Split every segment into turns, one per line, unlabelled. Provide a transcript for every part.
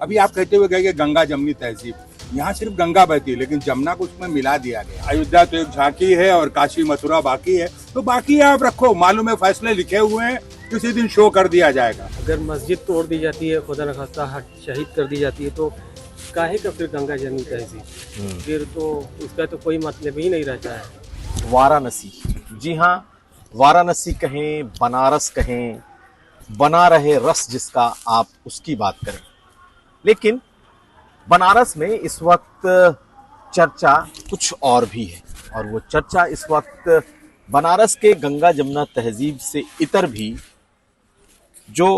अभी आप कहते हुए गए कि गंगा जमनी तहजीब, यहाँ सिर्फ गंगा बहती है लेकिन जमुना को उसमें मिला दिया गया। अयोध्या तो एक झांकी है और काशी मथुरा बाकी है, तो बाकी आप रखो, मालूम है फैसले लिखे हुए हैं, किसी दिन शो कर दिया जाएगा।
अगर मस्जिद तोड़ दी जाती है, खुदा न खास्ता शहीद कर दी जाती है, तो काहे का फिर गंगा जमनी तहजीब? फिर तो उसका तो कोई मतलब ही नहीं रहता है।
वाराणसी, जी हाँ, वाराणसी कहें, बनारस कहें, बना रहे रस जिसका आप उसकी बात करें। लेकिन बनारस में इस वक्त चर्चा कुछ और भी है, और वो चर्चा इस वक्त बनारस के गंगा जमुना तहजीब से इतर भी जो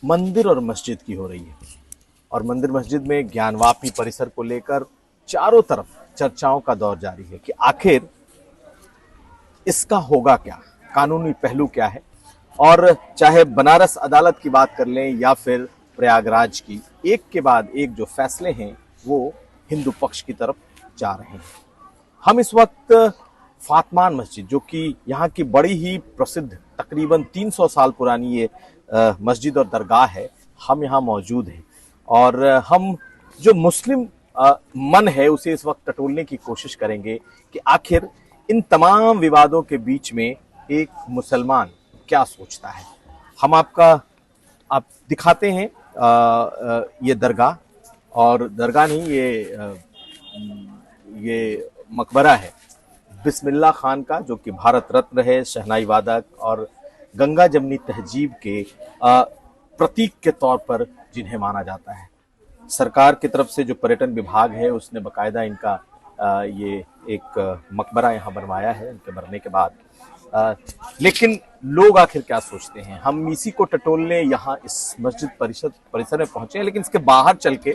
मंदिर और मस्जिद की हो रही है। और मंदिर मस्जिद में ज्ञानवापी परिसर को लेकर चारों तरफ चर्चाओं का दौर जारी है कि आखिर इसका होगा क्या, कानूनी पहलू क्या है। और चाहे बनारस अदालत की बात कर लें या फिर प्रयागराज की, एक के बाद एक जो फैसले हैं वो हिंदू पक्ष की तरफ जा रहे हैं। हम इस वक्त फातमान मस्जिद, जो कि यहाँ की बड़ी ही प्रसिद्ध तकरीबन 300 साल पुरानी ये मस्जिद और दरगाह है, हम यहाँ मौजूद हैं। और हम जो मुस्लिम मन है उसे इस वक्त टटोलने की कोशिश करेंगे कि आखिर इन तमाम विवादों के बीच में एक मुसलमान क्या सोचता है। हम आप दिखाते हैं ये दरगाह, और दरगाह नहीं, ये मकबरा है बिस्मिल्लाह खान का, जो कि भारत रत्न है, शहनाई वादक और गंगा जमनी तहजीब के प्रतीक के तौर पर जिन्हें माना जाता है। सरकार की तरफ से जो पर्यटन विभाग है उसने बकायदा इनका ये एक मकबरा यहाँ बनवाया है इनके मरने के बाद। लेकिन लोग आखिर क्या सोचते हैं, हम इसी को टटोलने यहाँ इस मस्जिद परिसर में पहुंचे हैं। लेकिन इसके बाहर चल के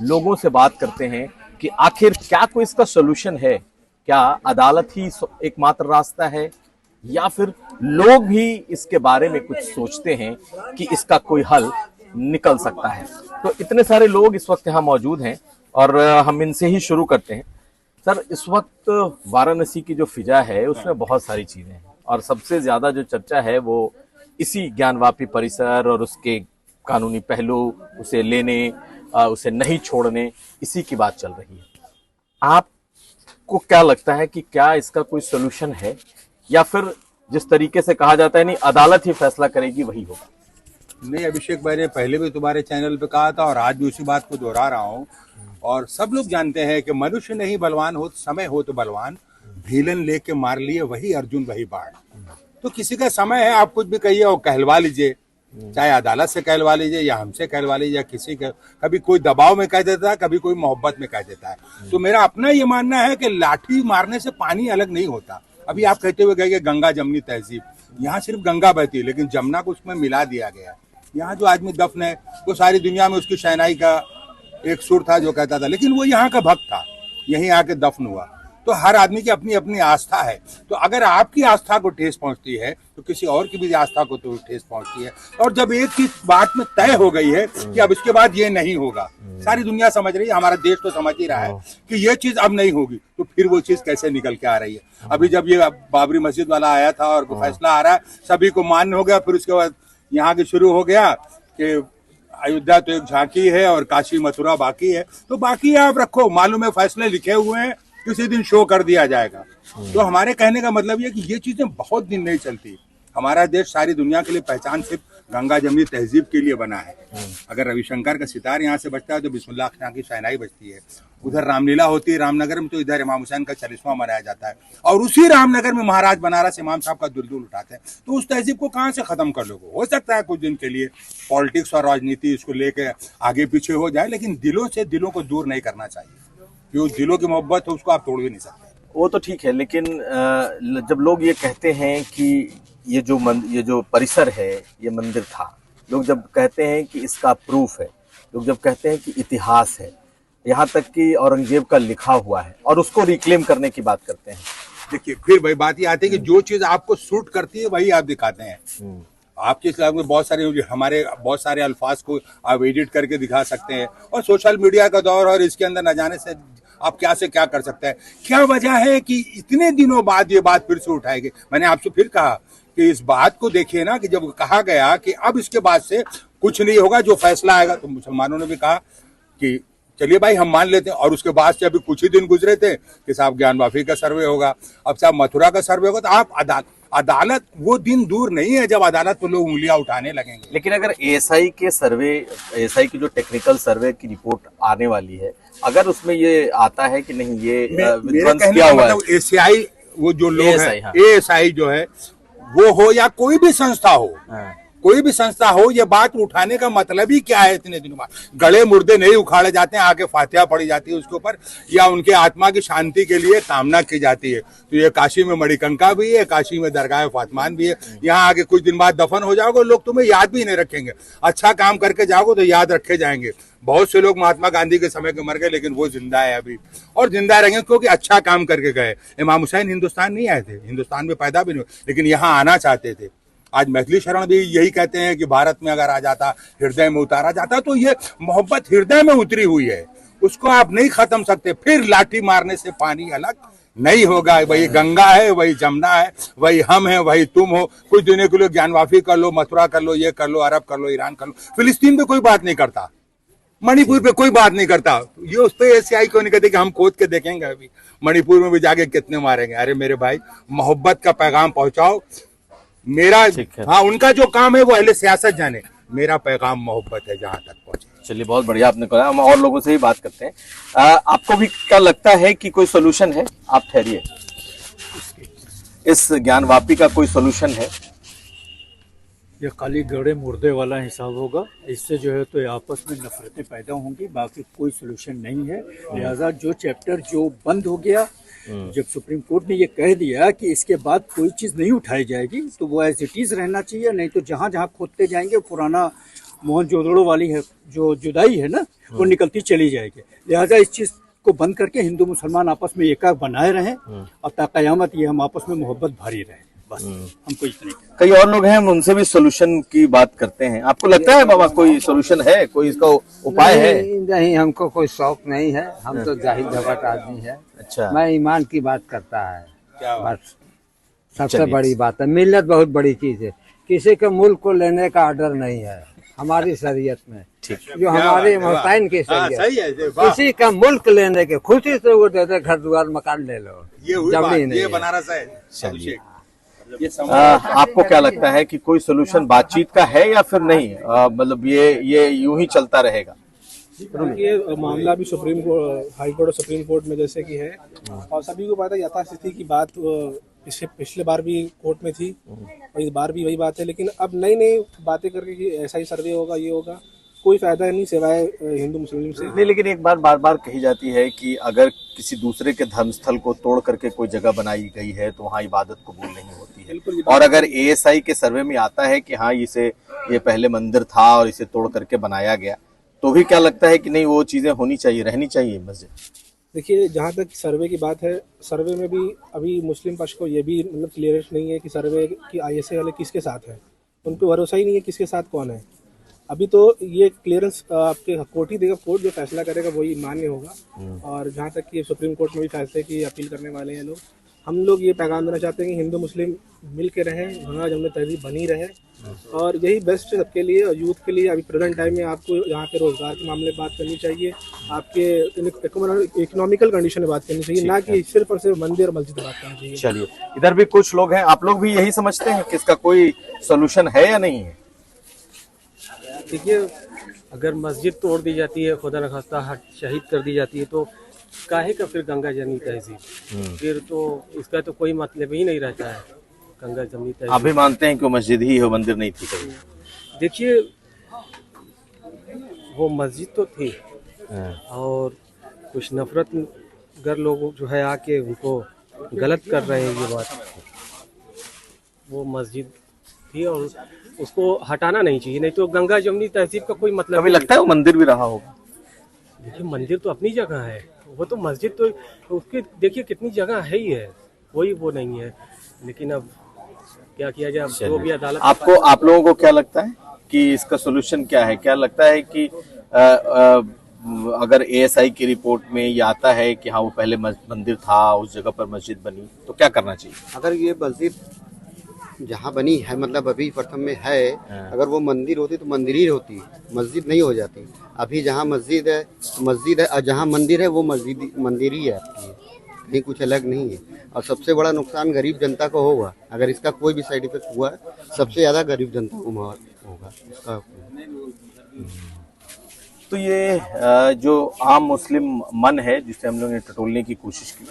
लोगों से बात करते हैं कि आखिर क्या कोई इसका सोल्यूशन है, क्या अदालत ही एकमात्र रास्ता है, या फिर लोग भी इसके बारे में कुछ सोचते हैं कि इसका कोई हल निकल सकता है। तो इतने सारे लोग इस वक्त यहाँ मौजूद हैं और हम इनसे ही शुरू करते हैं। सर, इस वक्त वाराणसी की जो फिजा है उसमें बहुत सारी चीजें हैं, और सबसे ज्यादा जो चर्चा है वो इसी ज्ञानवापी परिसर और उसके कानूनी पहलू, उसे लेने उसे नहीं छोड़ने, इसी की बात चल रही है। आपको क्या लगता है कि क्या इसका कोई सोल्यूशन है, या फिर जिस तरीके से कहा जाता है नहीं अदालत ही फैसला करेगी वही होगा?
नहीं अभिषेक, मैंने पहले भी तुम्हारे चैनल पे कहा था और आज भी उसी बात को दोहरा रहा हूँ, और सब लोग जानते हैं कि मनुष्य नहीं बलवान हो, समय हो तो बलवान, भीलन लेके मार लिए वही अर्जुन वही बाण। तो किसी का समय है, आप कुछ भी कहिए और कहलवा लीजिए, चाहे अदालत से कहलवा लीजिए या हमसे कहलवा लीजिए या किसी का, कभी कोई दबाव में कह देता है, कभी कोई मोहब्बत में कह देता है। तो मेरा अपना ये मानना है कि लाठी मारने से पानी अलग नहीं होता। अभी आप कहते हुए गए कि गंगा जमनी तहजीब, यहाँ सिर्फ गंगा बहती है लेकिन जमुना को उसमें मिला दिया गया। यहाँ जो आदमी दफन है वो सारी दुनिया में उसकी शहनाई का एक सुर था जो कहता था, लेकिन वो यहाँ का भक्त था, यहीं आके दफन हुआ। तो हर आदमी की अपनी अपनी आस्था है, तो अगर आपकी आस्था को ठेस पहुंचती है तो किसी और की भी आस्था को तो ठेस पहुंचती है। और जब एक चीज बात में तय हो गई है कि अब इसके बाद ये नहीं होगा, सारी दुनिया समझ रही है, हमारा देश तो समझ ही रहा है कि ये चीज अब नहीं होगी, तो फिर वो चीज कैसे निकल के आ रही है। अभी जब ये बाबरी मस्जिद वाला आया था और फैसला आ रहा है, सभी को मान्य हो गया, फिर उसके बाद यहाँ के शुरू हो गया कि अयोध्या तो एक झांकी है और काशी मथुरा बाकी है, तो बाकी आप रखो, मालूम है फैसले लिखे हुए हैं, किसी दिन शो कर दिया जाएगा। तो हमारे कहने का मतलब ये कि ये चीजें बहुत दिन नहीं चलती। हमारा देश सारी दुनिया के लिए पहचान सिर्फ गंगा जमनी तहजीब के लिए बना है। अगर रविशंकर का सितार यहाँ से बजता है तो बिस्मिल्लाह खान की शहनाई बजती है। उधर रामलीला होती है रामनगर में, तो इधर इमाम हुसैन का 40वां मनाया जाता है, और उसी रामनगर में महाराज बनारस इमाम साहब का दुलदुल उठाते हैं। तो उस तहजीब को कहाँ से खत्म कर लोगे? हो सकता है कुछ दिन के लिए पॉलिटिक्स और राजनीति इसको लेके आगे पीछे हो जाए, लेकिन दिलों से दिलों को दूर नहीं करना चाहिए, क्योंकि दिलों की मोहब्बत है उसको आप तोड़ भी नहीं सकते।
वो तो ठीक है, लेकिन जब लोग ये कहते हैं कि ये जो परिसर है ये मंदिर था, लोग जब कहते हैं कि इसका प्रूफ है, लोग जब कहते हैं कि इतिहास है, यहाँ तक कि औरंगजेब का लिखा हुआ है, और उसको रिक्लेम करने की बात करते हैं।
देखिए, फिर भाई बात ये आती है कि जो चीज आपको सूट करती है वही आप दिखाते हैं। आपके इस्लाम में बहुत सारे अल्फाज को आप एडिट करके दिखा सकते हैं, और सोशल मीडिया का दौर और इसके अंदर न जाने से आप क्या से क्या कर सकते हैं। क्या वजह है कि इतने दिनों बाद ये बात फिर से उठाएगी? मैंने आपसे फिर कहा कि इस बात को देखिए ना, कि जब कहा गया कि अब इसके बाद से कुछ नहीं होगा, जो फैसला आएगा। तो मुसलमानों ने भी कहा कि चलिए भाई हम मान लेते हैं। और उसके बाद से अभी कुछ ही दिन गुजरे थे कि साहब ज्ञानवापी का सर्वे होगा, अब साहब मथुरा का सर्वे होगा। तो आप अदालत वो दिन दूर नहीं है जब अदालत पर लोग उंगलियां उठाने लगेंगे।
लेकिन अगर एएसआई के सर्वे, एएसआई की जो टेक्निकल सर्वे की रिपोर्ट आने वाली है, अगर उसमें ये आता है कि नहीं ये विध्वंस किया हुआ है,
मतलब एसीआई वो जो लोग
ASI,
हैं,
हाँ।
एएसआई जो है वो हो या कोई भी संस्था हो, कोई भी संस्था हो, ये बात उठाने का मतलब ही क्या है? इतने दिनों बाद गले मुर्दे नहीं उखाड़े जाते हैं, आगे फातिहा पड़ी जाती है उसके ऊपर, या उनके आत्मा की शांति के लिए कामना की जाती है। तो ये काशी में मणिकंका भी है, काशी में दरगाह फातमान भी है। यहाँ आगे कुछ दिन बाद दफन हो जाओगे, लोग तुम्हें याद भी नहीं रखेंगे। अच्छा काम करके जाओगे तो याद रखे जाएंगे। बहुत से लोग महात्मा गांधी के समय के मर गए, लेकिन वो जिंदा है अभी, और जिंदा रहेंगे क्योंकि अच्छा काम करके गए। इमाम हुसैन हिंदुस्तान नहीं आए थे, हिंदुस्तान में पैदा भी नहीं, लेकिन यहाँ आना चाहते थे। आज मैथिली शरण भी यही कहते हैं कि भारत में अगर आ जाता, हृदय में उतारा जाता। तो ये मोहब्बत हृदय में उतरी हुई है, उसको आप नहीं खत्म सकते। फिर लाठी मारने से पानी अलग नहीं होगा। वही गंगा है, वही जमुना है, वही हम है, वही तुम हो। कुछ दिनों के लिए ज्ञानवापी कर लो, मथुरा कर लो, ये कर लो, अरब कर लो, ईरान कर लो, फिलिस्तीन पे कोई बात नहीं करता, मणिपुर पे कोई बात नहीं करता। ये उस पे एसीआई क्यों नहीं कहते कि हम खोद के देखेंगे अभी मणिपुर में भी जाके कितने मारेंगे। अरे मेरे भाई, मोहब्बत का पैगाम पहुंचाओ। मेरा, हाँ, उनका जो काम है वो अहले सियासत जाने, मेरा पैगाम मोहब्बत है जहां तक पहुंचे।
चलिए बहुत बढ़िया आपने कहा। हम और लोगों से ही बात करते हैं। आपको भी क्या लगता है कि कोई सोल्यूशन है? आप ठहरिए, इस ज्ञानवापी का कोई सोल्यूशन है?
ये खाली गड़े मुर्दे वाला हिसाब होगा। इससे जो है तो आपस में नफरतें पैदा होंगी, बाकी कोई सोल्यूशन नहीं है। लिहाजा जो चैप्टर जो बंद हो गया, जब सुप्रीम कोर्ट ने ये कह दिया कि इसके बाद कोई चीज़ नहीं उठाई जाएगी, तो वो एज इट इज़ रहना चाहिए। नहीं तो जहाँ जहाँ खोदते जाएंगे पुराना मोहनजोदड़ो वाली है जो जुदाई है ना, वो निकलती चली जाएगी। लिहाजा इस चीज़ को बंद करके हिंदू मुसलमान आपस में एका बनाए रहें और ताक़यामत ये हम आपस में मोहब्बत भारी रहें। बस हमको इतने।
कई और लोग हैं, हम उनसे भी सोल्यूशन की बात करते हैं। आपको लगता है बाबा कोई सोल्यूशन है, कोई इसका उपाय है?
नहीं, हमको कोई शौक नहीं है। हम तो जाहिल झपट आदमी है।
अच्छा,
मैं ईमान की बात करता है, बस सबसे
चलिए।
बड़ी बात है। मिल्लत बहुत बड़ी चीज है। किसी के मुल्क को लेने का ऑर्डर नहीं है हमारी शरीयत में। जो हमारे हुसैन की शरीयत,
सही है, वाह।
किसी का मुल्क लेने के खुशी से वो दे दे, घर द्वार मकान ले लो,
ये हुई बात,
जमीन
ये
है।
बनारस है।
चलिए।
ये
आपको क्या लगता है कि कोई सोल्यूशन बातचीत का है या फिर नहीं? मतलब ये यूं ही चलता रहेगा?
ये मामला भी सुप्रीम कोर्ट, हाई कोर्ट और सुप्रीम कोर्ट में जैसे कि है, और सभी को पता है यथास्थिति की बात पिछले बार भी कोर्ट में थी और इस बार भी वही बात है। लेकिन अब नई नई बातें करके कि ऐसा ही सर्वे होगा, ये होगा, कोई फायदा नहीं सिवाय हिंदू मुस्लिम से।
नहीं, लेकिन एक बार बार बार कही जाती है कि अगर किसी दूसरे के धर्मस्थल को तोड़ करके कोई जगह बनाई गई है तो वहाँ इबादत कबूल नहीं होती है।
बिल्कुल।
और अगर एएसआई के सर्वे में आता है कि हाँ ये पहले मंदिर था और इसे तोड़ करके बनाया गया, तो भी क्या लगता है कि नहीं वो चीजें होनी चाहिए, रहनी चाहिए मस्जिद?
देखिए, जहाँ तक सर्वे की बात है, सर्वे में भी अभी मुस्लिम पक्ष को ये भी मतलब क्लियरेंस नहीं है कि सर्वे की आईएसआई वाले किसके साथ है। उनको भरोसा ही नहीं है किसके साथ कौन है। अभी तो ये क्लियरेंस आपके कोर्ट ही देगा, कोर्ट जो फैसला करेगा वही मान्य होगा। और जहाँ तक कि सुप्रीम कोर्ट में भी फैसले की अपील करने वाले हैं लोग, हम लोग ये पैगाम देना चाहते हैं कि हिंदू मुस्लिम मिल के रहें, गंगा जमुना तहजीब बनी रहे, और यही बेस्ट है सबके लिए और यूथ के लिए। अभी प्रेजेंट टाइम में आपको यहाँ पे रोजगार के मामले में बात करनी चाहिए, आपके इकोनॉमिकल कंडीशन में बात करनी चाहिए, ना कि सिर्फ और सिर्फ मंदिर और मस्जिद बात करनी चाहिए।
चलिए, इधर भी कुछ लोग हैं, आप लोग भी यही समझते हैं कि इसका कोई सोल्यूशन है या नहीं है?
देखिए, अगर मस्जिद तोड़ दी जाती है, खुदा न खास्ता शहीद कर दी जाती है, तो काहे का फिर गंगा जमनी तहजीब? फिर तो इसका तो कोई मतलब ही नहीं रहता है गंगा जमनी तहजीब।
आप भी मानते हैं कि वो मस्जिद ही हो, मंदिर नहीं थी कभी?
देखिए, वो मस्जिद तो थी और कुछ नफरत गर लोग जो है आके उनको गलत कर रहे हैं ये बात। वो मस्जिद थी और उसको हटाना नहीं चाहिए, नहीं तो गंगा जमनी तहजीब का कोई मतलब
कभी लगता है वो मंदिर भी रहा होगा?
देखिए, मंदिर तो अपनी जगह है, वो तो मस्जिद तो उसकी देखिए कितनी जगह है ही है, कोई वो नहीं है। लेकिन अब क्या किया जाए, जो भी अदालत।
आप लोगों को क्या लगता है कि इसका सोल्यूशन क्या है? क्या लगता है कि अगर एएसआई की रिपोर्ट में ये आता है कि हाँ वो पहले मंदिर था, उस जगह पर मस्जिद बनी, तो क्या करना चाहिए?
अगर ये मस्जिद जहाँ बनी है, मतलब अभी प्रथम में है, अगर वो मंदिर होती तो मंदिर ही होती, मस्जिद नहीं हो जाती। अभी जहाँ मस्जिद है और जहाँ मंदिर है वो मंदिर ही है आपकी, कहीं कुछ अलग नहीं है। और सबसे बड़ा नुकसान गरीब जनता को होगा अगर इसका कोई भी साइड इफेक्ट हुआ, सबसे ज़्यादा गरीब जनता को होगा इसका।
तो ये जो आम मुस्लिम मन है जिसे हम लोग ने टटोलने की कोशिश की,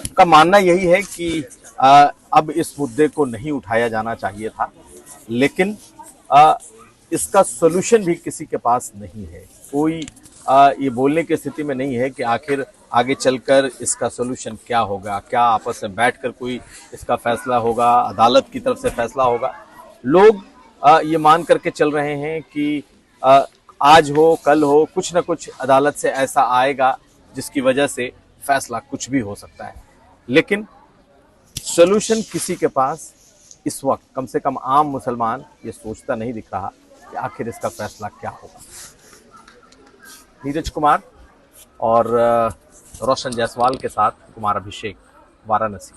का मानना यही है कि अब इस मुद्दे को नहीं उठाया जाना चाहिए था, लेकिन इसका सोल्यूशन भी किसी के पास नहीं है। कोई ये बोलने की स्थिति में नहीं है कि आखिर आगे चलकर इसका सोल्यूशन क्या होगा, क्या आपस में बैठकर कोई इसका फैसला होगा, अदालत की तरफ से फैसला होगा। लोग ये मान करके चल रहे हैं कि आज हो कल हो कुछ ना कुछ अदालत से ऐसा आएगा जिसकी वजह से फैसला कुछ भी हो सकता है, लेकिन सोल्यूशन किसी के पास इस वक्त कम से कम आम मुसलमान ये सोचता नहीं दिख रहा कि आखिर इसका फैसला क्या होगा। नीरज कुमार और रोशन जायसवाल के साथ कुमार अभिषेक, वाराणसी।